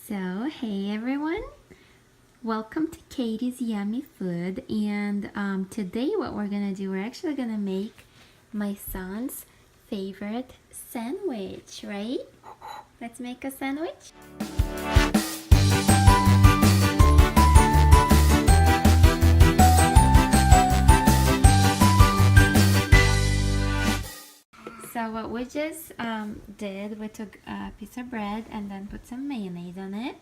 So, hey everyone, welcome to Katie's Yummy Food. And today what we're gonna do, we're actually gonna make my son's favorite sandwich, right? Let's make a sandwich. So what we just did, we took a piece of bread and then put some mayonnaise on it.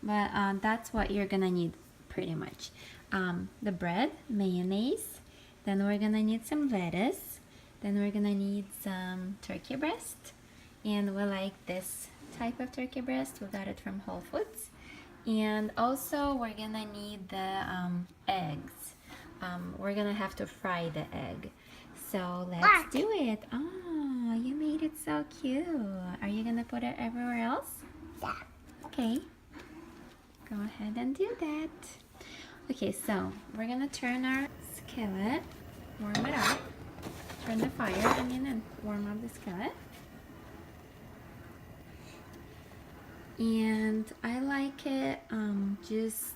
But that's what you're gonna need pretty much. The bread, mayonnaise, then we're gonna need some lettuce, then we're gonna need some turkey breast. And we like this type of turkey breast, we got it from Whole Foods. And also we're gonna need the eggs. We're gonna have to fry the egg. So let's do it. Oh, you made it so cute. Are you gonna put it everywhere else? Yeah. Okay. Go ahead and do that. Okay, so we're gonna turn our skillet, warm it up, turn the fire on and warm up the skillet. And I like it just,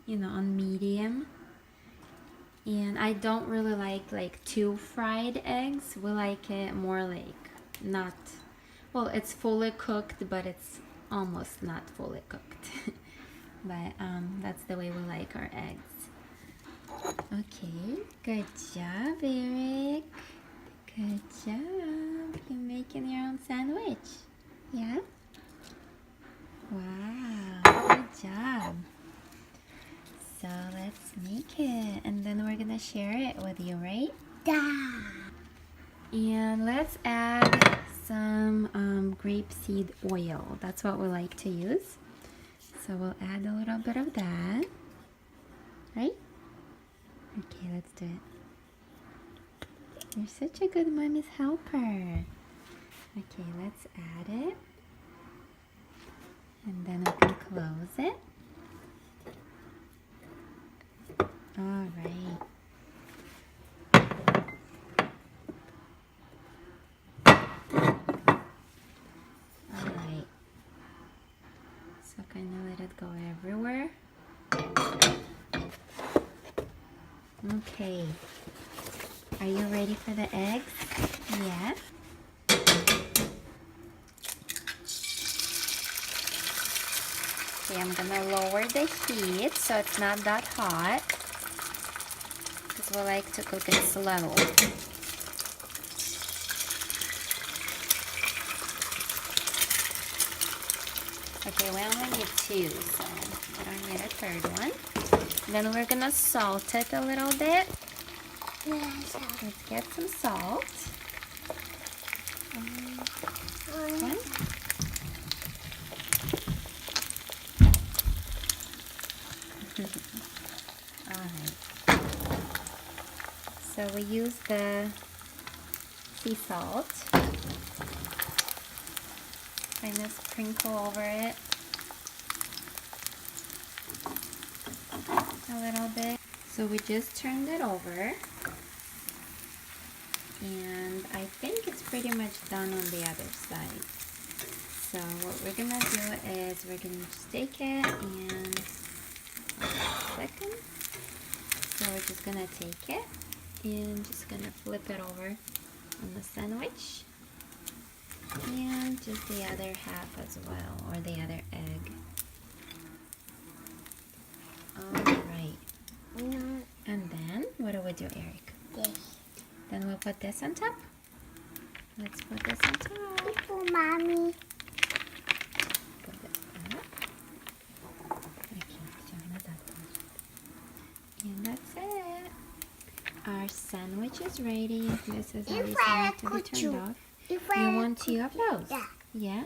on medium. And I don't really like too fried eggs. We like it more like not, well, it's fully cooked, but it's almost not fully cooked. But that's the way we like our eggs. Okay, good job, Eric. Good job. You're making your own sandwich. Yeah? Wow, good job. So let's make it, and then we're gonna share it with you, right? Yeah. And let's add some grapeseed oil. That's what we like to use. So we'll add a little bit of that, right? Okay, let's do it. You're such a good mommy's helper. Okay, let's add it. And then we can close it. All right. All right. So kind of let it go everywhere. Okay. Are you ready for the eggs? Yeah. Okay, I'm gonna lower the heat so it's not that hot, because we like to cook it slow. Okay, we only need two, so we don't need a third one. Then we're gonna salt it a little bit. Let's get some salt. One. Alright. So we use the sea salt. Kind of sprinkle over it a little bit. So we just turned it over. And I think it's pretty much done on the other side. So what we're gonna do is we're gonna just take it and second. So we're just gonna take it and just gonna flip it over on the sandwich. And just the other half as well, or the other egg. Alright. And then, what do we do, Eric? This. Then we'll put this on top. Let's put this on top. For mommy. Put this up. And that's it. Our sandwich is ready. This is how it's going to be turned off. You want two of those? Yeah. Yeah?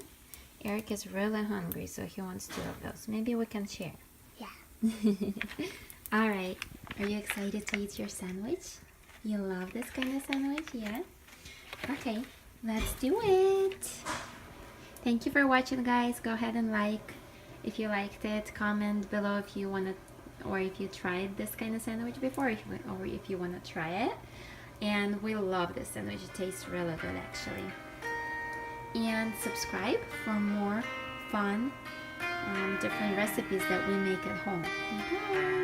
Eric is really hungry, so he wants two of those. Maybe we can share. Yeah. Alright. Are you excited to eat your sandwich? You love this kind of sandwich? Yeah? Okay. Let's do it. Thank you for watching, guys. Go ahead and like if you liked it. Comment below if you want to, or if you tried this kind of sandwich before, or if you want to try it. And we love this sandwich. It tastes really good, actually. And subscribe for more fun different recipes that we make at home. Bye.